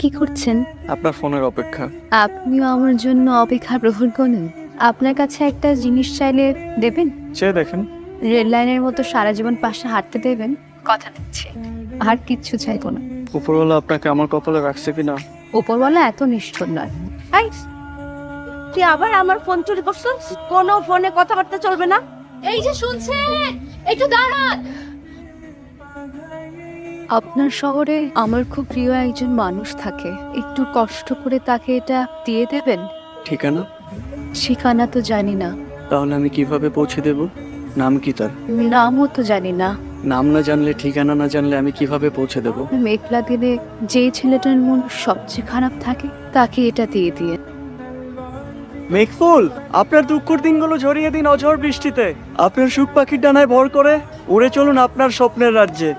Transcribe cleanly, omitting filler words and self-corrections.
কি করছেন? আপনার ফোনের অপেক্ষা। আপনিও আমার জন্য অপেক্ষা প্রহর করেন? আপনার কাছে একটা জিনিস চাইলে দেবেন? চেয়ে দেখেন। রেড লাইনের মতো সারা জীবন পাশে হাঁটতে দেবেন? কথা দিচ্ছি, আর কিচ্ছু চাইবো না। উপরওয়ালা আপনাকে আমার কপালে রাখছে কিনা। উপরওয়ালা এত নিষ্ঠুর নয়। এই, তুই আবার আমার ফোন চুরি করছিস? কোনো ফোনে কথাবার্তা চলবে না। এই যে শুনছেন, একটু দাঁড়ান। আপনার শহরে আমার খুব প্রিয় একজন মানুষ থাকে, একটু কষ্ট করে তাকে এটা দিয়ে দেবেন। ঠিকানা? ঠিকানা তো জানি না। তাহলে আমি কিভাবে পৌঁছে দেব? নাম কি তার? নামও তো জানি না। নাম না জানলে, ঠিকানা না জানলে আমি কিভাবে পৌঁছে দেব? মেঘলা দিনে যেই ছেলেটার মন সবচেয়ে খারাপ থাকে তাকে এটা দিয়ে দিয়ে। মেঘফুল, আপনার দুঃখের দিনগুলো ঝরিয়ে দিন অঝড় বৃষ্টিতে। আপনার সুখ পাখির ডানায় ভর করে উড়ে চলুন আপনার স্বপ্নের রাজ্যে।